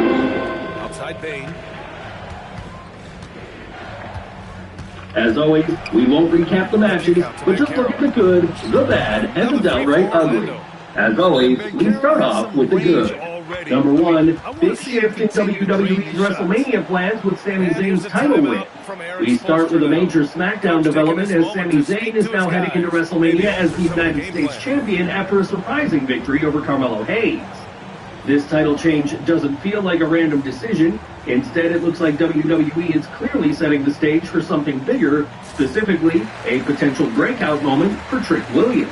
J: Outside Bain.
B: As always, we won't recap the matches, but just look at the good, the bad, and the downright ugly. As always, we start off with the good. Number 1, big shift in WWE's WrestleMania plans with Sami Zayn's title win. We start with a major SmackDown development as Sami Zayn is now heading into WrestleMania as the United States Champion after a surprising victory over Carmelo Hayes. This title change doesn't feel like a random decision. Instead, it looks like WWE is clearly setting the stage for something bigger, specifically a potential breakout moment for Trick Williams.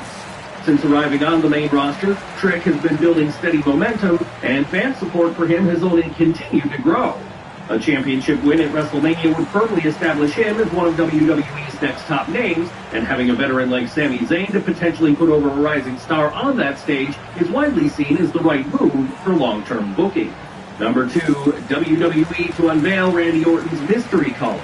B: Since arriving on the main roster, Trick has been building steady momentum, and fan support for him has only continued to grow. A championship win at WrestleMania would firmly establish him as one of WWE's next top names, and having a veteran like Sami Zayn to potentially put over a rising star on that stage is widely seen as the right move for long-term booking. Number 2, WWE to unveil Randy Orton's mystery caller.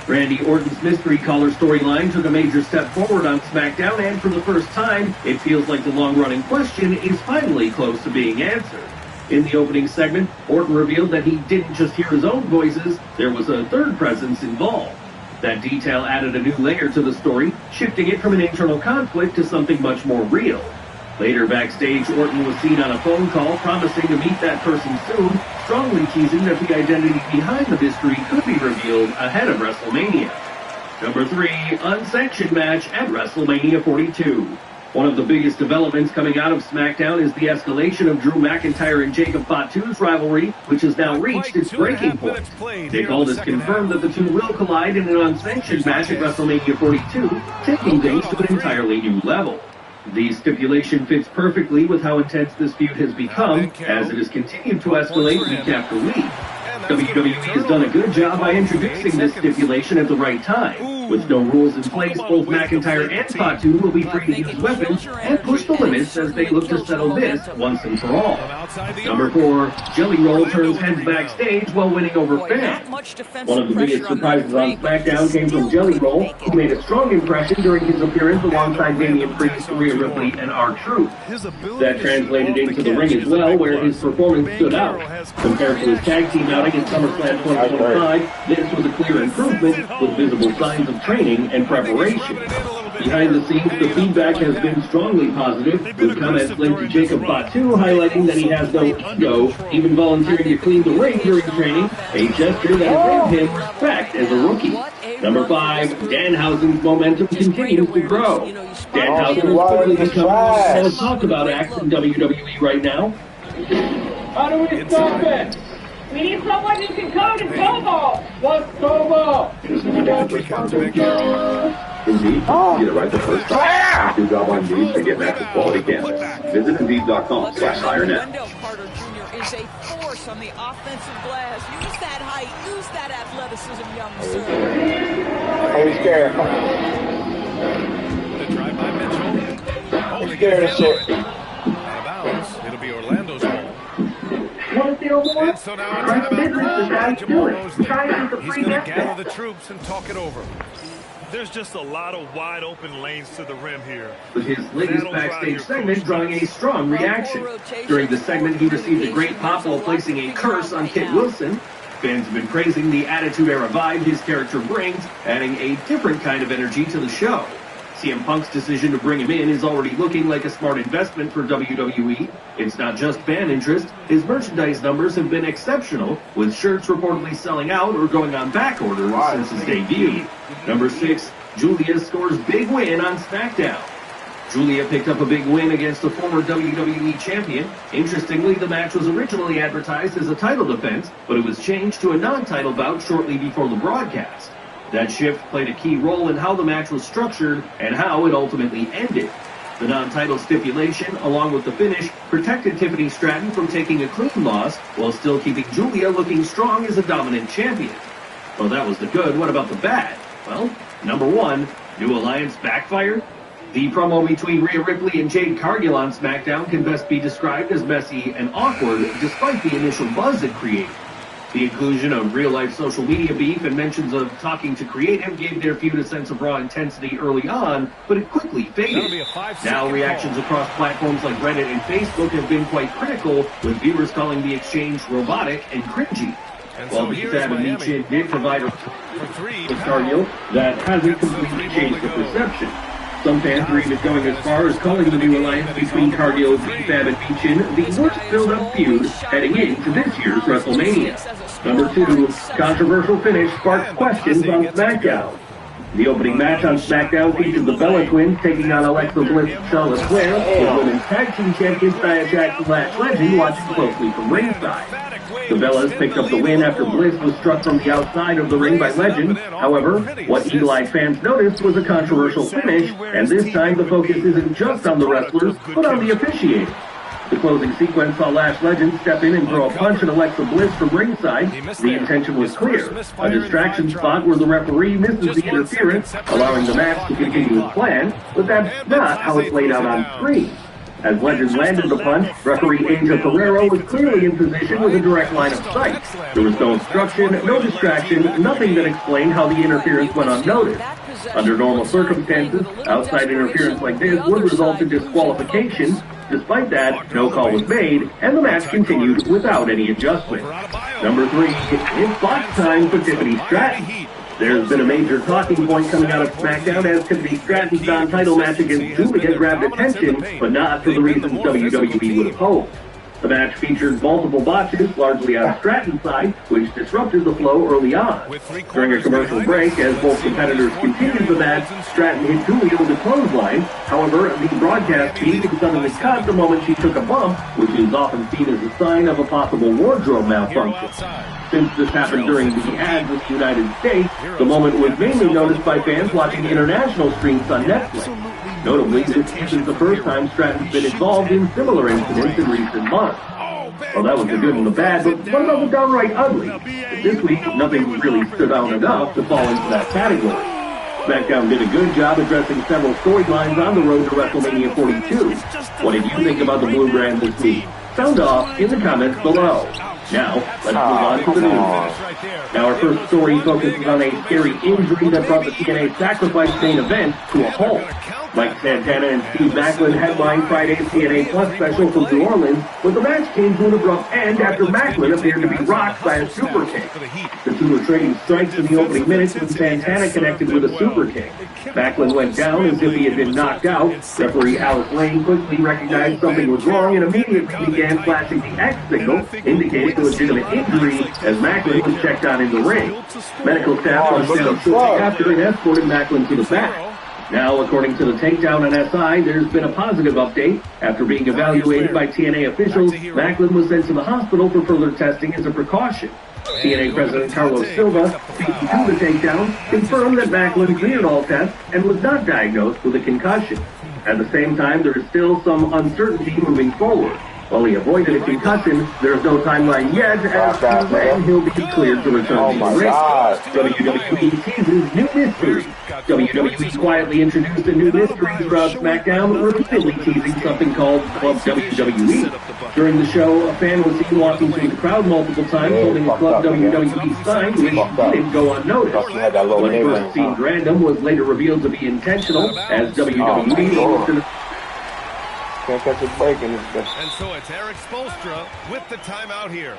B: Randy Orton's mystery caller storyline took a major step forward on SmackDown, and for the first time, it feels like the long-running question is finally close to being answered. In the opening segment, Orton revealed that he didn't just hear his own voices, there was a third presence involved. That detail added a new layer to the story, shifting it from an internal conflict to something much more real. Later backstage, Orton was seen on a phone call promising to meet that person soon, strongly teasing that the identity behind the mystery could be revealed ahead of WrestleMania. Number 3, unsanctioned match at WrestleMania 42. One of the biggest developments coming out of SmackDown is the escalation of Drew McIntyre and Jacob Fatu's rivalry, which has now reached its breaking point. Nick Aldis confirmed that the two will collide in an unsanctioned match at WrestleMania 42, taking things to an entirely new level. The stipulation fits perfectly with how intense this feud has become, as it has continued to escalate week after week. WWE has done a good job by introducing this stipulation at the right time. With no rules in place, both McIntyre and Fatu will be free to use weapons and push the limits as they look to settle this once and for all. Number 4, Jelly Roll turns heads backstage while winning over fans. One of the biggest surprises on SmackDown came from Jelly Roll, who made a strong impression during his appearance alongside Damian Priest, Rhea Ripley, and R-Truth. That translated into the ring as well, where his performance stood out. Compared to his tag team outing at SummerSlam 2025, this was a clear improvement with visible signs of training and preparation. Behind the scenes, the feedback has been strongly positive, with comments linked to Jacob Fatu highlighting that he has no ego, even volunteering to clean the ring during training, a gesture that has given him respect as a rookie. Number 5, Danhausen's momentum continues to grow. Danhausen has quickly become one of the most talked about acts in WWE right now.
D: How do we stop it? We need someone who can code and COBOL. What's COBOL?
I: Indeed, get it right the first time. Do job on Indeed to get massive quality canvas. Visit Indeed.com/HireNet.
T: Wendell Carter Jr. is a force on the offensive glass. Use that height, use that athleticism, young sir.
F: I'm scared.
J: The drive by Mitchell.
F: I'm scared of shit.
J: Out of bounds. It'll be Orlando's ball.
C: Want to feel more?
J: And so now it's
C: Right business, the guys do it. Try to get the
J: He's
C: free
J: going to
C: next
J: gather the troops and talk it over.
S: There's just a lot of wide open lanes to the rim here.
B: With his latest backstage segment drawing a strong reaction. During the segment, he received a great pop while placing a curse on Kit Wilson. Fans have been praising the Attitude Era vibe his character brings, adding a different kind of energy to the show. CM Punk's decision to bring him in is already looking like a smart investment for WWE. It's not just fan interest. His merchandise numbers have been exceptional, with shirts reportedly selling out or going on back orders since his debut. Number 6, Julia scores big win on SmackDown. Julia picked up a big win against a former WWE champion. Interestingly, the match was originally advertised as a title defense, but it was changed to a non-title bout shortly before the broadcast. That shift played a key role in how the match was structured and how it ultimately ended. The non-title stipulation, along with the finish, protected Tiffany Stratton from taking a clean loss while still keeping Julia looking strong as a dominant champion. Well, that was the good. What about the bad? Well, number 1, new alliance backfired. The promo between Rhea Ripley and Jade Cargill on SmackDown can best be described as messy and awkward despite the initial buzz it created. The inclusion of real-life social media beef and mentions of talking to creative gave their feud a sense of raw intensity early on, but it quickly faded. Now reactions across platforms like Reddit and Facebook have been quite critical, with viewers calling the exchange robotic and cringy. While B-Fab and Michin did provide a with Cargill, that hasn't completely changed the perception. Some fans are even going as far as calling the new alliance between Cargill, B-Fab, and Michin the worst build-up feud heading into this year's WrestleMania. Number 2, controversial finish sparked questions on SmackDown. The opening match on SmackDown featured the Bella Twins taking on Alexa Bliss and Charlotte Flair, with women's tag team champions Nia Jax and Lash Legend watching closely from ringside. The Bellas picked up the win after Bliss was struck from the outside of the ring by Legend. However, what eagle-eyed fans noticed was a controversial finish, and this time the focus isn't just on the wrestlers, but on the officiating. The closing sequence saw Lash Legend step in and throw a punch at Alexa Bliss from ringside. The intention was clear, a distraction spot where the referee misses the interference, allowing the match to continue as planned, but that's not how it's laid out on screen.
G: As Legend landed the punch, referee Angel Ferrero was clearly in position with a direct line of sight. There was no obstruction, no distraction, nothing that explained how the interference went unnoticed. Under normal circumstances, outside interference like this would result in disqualification. Despite that, no call was made, and the match continued without any adjustment. Number 3, it's box time for Tiffany Stratton. There's been a major talking point coming out of SmackDown as Tiffany Stratton's non-title match against Julia grabbed attention, but not for the reasons WWE would have hoped. The match featured multiple botches, largely on Stratton's side, which disrupted the flow early on. During a commercial break, as both competitors continued the match, Stratton hit Julia with a clothesline. However, the broadcast feed suddenly cut the moment she took a bump, which is often seen as a sign of a possible wardrobe malfunction. Since this happened during the ads in the United States, the moment was mainly noticed by fans watching international streams on Netflix. Notably, this isn't the first time Stratton's been involved in similar incidents in recent months. Well, that was the good and the bad, but what about the downright ugly? This week, nothing really stood out enough to fall into that category. SmackDown did a good job addressing several storylines on the road to WrestleMania 42. What did you think about the Blue Brand this week? Sound off in the comments below. Now, let's move on to the news. Now, our first story focuses on a scary injury that brought the TNA Sacrifice main event to a halt. Mike Santana and Steve Macklin headlined Friday's TNA Plus special from New Orleans, but the match came to an abrupt end after Macklin appeared to be rocked by a super kick. The two were trading strikes in the opening minutes when Santana connected with a super kick. Macklin went down as if he had been knocked out. Referee Alice Lane quickly recognized something was wrong and immediately began flashing the X signal, indicating a legitimate injury as Macklin was checked on in the ring. Medical staff rushed down shortly after and escorted Macklin to the back. Now, according to the takedown on SI, there's been a positive update. After being evaluated by TNA officials, Macklin was sent to the hospital for further testing as a precaution. TNA President Carlos Silva, speaking to the takedown, confirmed that Macklin cleared all tests and was not diagnosed with a concussion. At the same time, there is still some uncertainty moving forward. While he avoided a concussion, there is no timeline yet as to when he'll be cleared to return to the ring. WWE teases new mystery. WWE quietly introduced a new mystery throughout SmackDown, repeatedly teasing something called Club WWE. During the show, a fan was seen walking through the crowd multiple times holding a Club WWE sign, which didn't go unnoticed. What first seemed random was later revealed to be intentional, as WWE
F: can't catch a break in this.
J: And so it's Eric Spoelstra with the timeout here,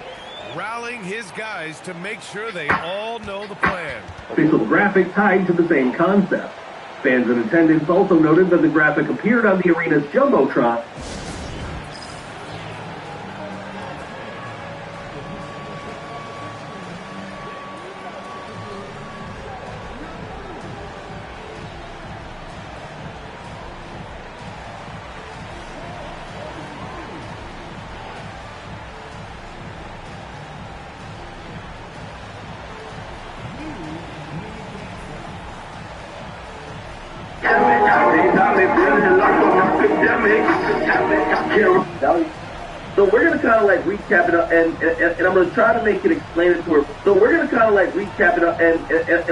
J: rallying his guys to make sure they all know the plan.
G: Official graphic tied to the same concept. Fans in attendance also noted that the graphic appeared on the arena's Jumbotron. So we're going to kind of like recap it up, and I'm going to try to make it explanatory. So we're going to kind of like recap it up, and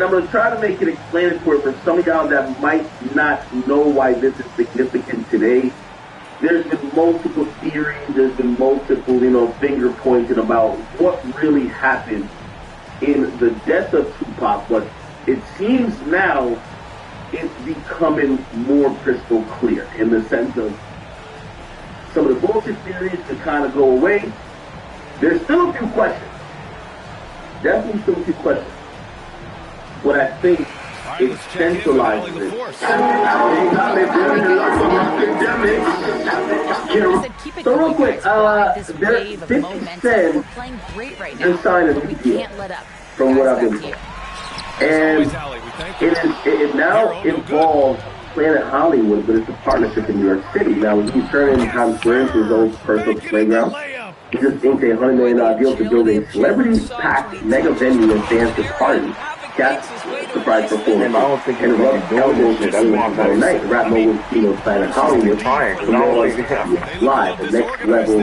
G: I'm going to try to make it explanatory for some of y'all that might not know why this is significant today. There's been multiple theories, there's been multiple, finger pointing about what really happened in the death of Tupac, but it seems now it's becoming more crystal clear in the sense of some of the bullshit theories to kind of go away. There's still a few questions. Definitely still a few questions. What I think it centralizes it. So real quick, there's 50 Cent just signed a new deal from what I've been told. And it now involves Planet Hollywood, but it's a partnership in New York City. Now, he's turning Times Square into his own personal playground. He just inked a $100 million deal to build a celebrity-packed mega venue and dance party. Cats surprise performance. And Rough Elbows and everyone Friday night. Rap mogul Planet Hollywood. Live, the next level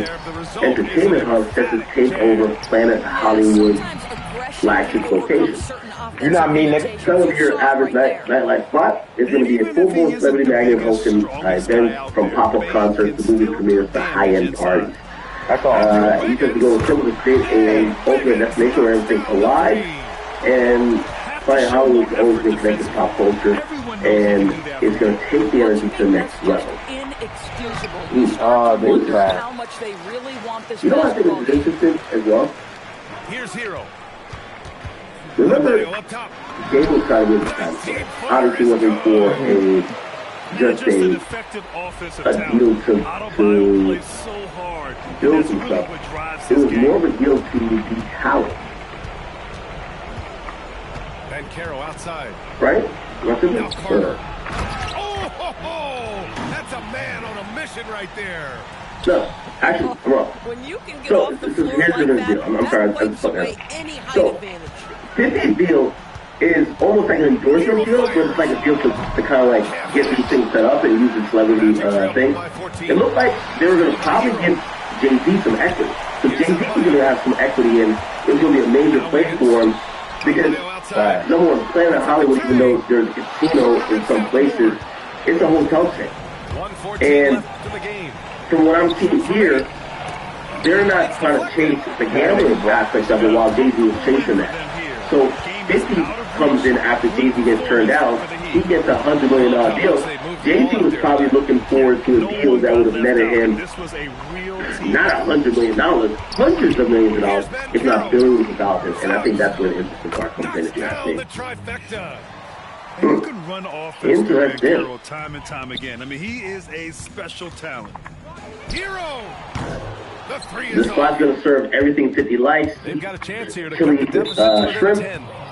G: entertainment hub set to take over Planet Hollywood's flagship location.
F: You're not me, nigga.
K: Some of your average nightlife spot is going to be a full-blown celebrity magnet hosting events from pop-up concerts to movie premieres to high-end parties.
F: That's all.
K: He says the goal is simple to create a ultimate destination where everything's alive, and Planet Hollywood's always been connected to pop culture, and it's going to take the energy to the next level.
F: Oh, they trash.
T: How much they really want this.
K: You know what I think is interesting as well?
J: Here's Hero.
K: Remember, Gabe was trying to get the time. Obviously wasn't for just a deal to build some stuff. It was more of a deal to be talent.
J: And Caro outside.
K: Right?
J: Now Carter. Oh, that's a man on a mission right there.
K: No, actually, I'm wrong.
T: When you can get
K: So,
T: off the
K: this is
T: floor
K: here's
T: like
K: the
T: that,
K: deal. I'm sorry, I'm fucking
T: away
K: up.
T: any height
K: So,
T: advantage.
K: 50's deal is almost like an endorsement deal, but it's like a deal to kind of like get these things set up and use the celebrity thing. It looked like they were going to probably give Jay-Z some equity. So Jay-Z was going to have some equity, and it was going to be a major place for him because number one, Planet Hollywood, even though there's a casino in some places, it's a hotel chain. And from what I'm seeing here, they're not trying to chase the gambling aspect of it while Jay-Z was chasing that. So 50 comes in after Jay-Z gets turned down. He gets a $100 million deal. Jay-Z was probably looking forward to a deal that would have netted him not $100 million, hundreds of millions of dollars, if not billions of dollars. And I think that's where the interesting part comes in. If you ask me.
S: And you can run offense with Carroll time and time again. I mean, he is a special talent.
J: Hero! The three
K: This spot's going to serve everything 50 likes.
J: They've got a chance here to
K: chili,
J: cut the deficit
K: shrimp,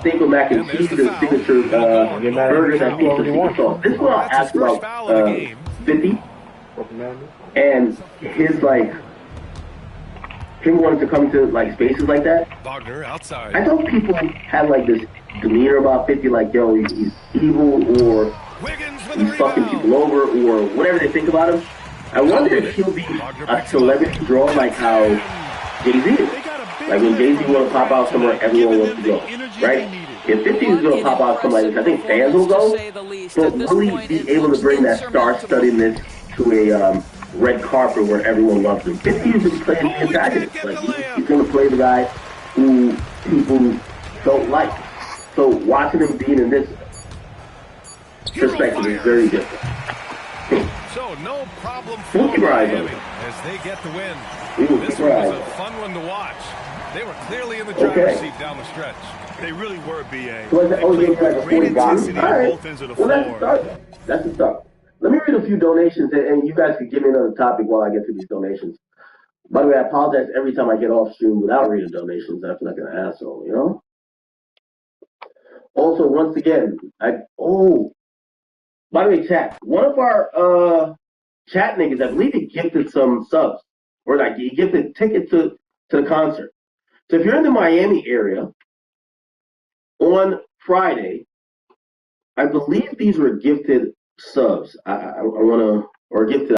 K: steak with mac and cheese, and signature burgers that feature secret sauce. This is what I'll ask about 50 and his, like, him wanting to come to, like, spaces like that.
J: Wagner outside.
K: I thought people had, like, this demeanor about 50, like, yo, he's evil, or he's fucking people over, or whatever they think about him. I wonder if he'll be a celebrity draw like how Jay-Z is. Like when Jay-Z want to pop out somewhere, everyone wants to go, right? If 50 is going to pop out somewhere like this, I think fans will go, but will he be able to bring that star-studdedness to a red carpet where everyone loves him? 50 is going to play the antagonist. Like he's going to play the guy who people don't like. So watching him being in this perspective is very different.
J: So no problem for Miami as they get the win. This one was a fun one to watch. They were clearly in the driver's seat down the stretch.
S: They really were, B.A.
K: So
S: they played great intensity on both ends of the floor.
K: That's the start. Let me read a few donations, and you guys can give me another topic while I get to these donations. By the way, I apologize every time I get off stream without reading donations. I feel like an asshole, you know? Also, once again, by the way, chat, one of our chat niggas, I believe he gifted some subs, or like he gifted tickets to the concert. So if you're in the Miami area on Friday, I believe these were gifted subs. I want to, or gifted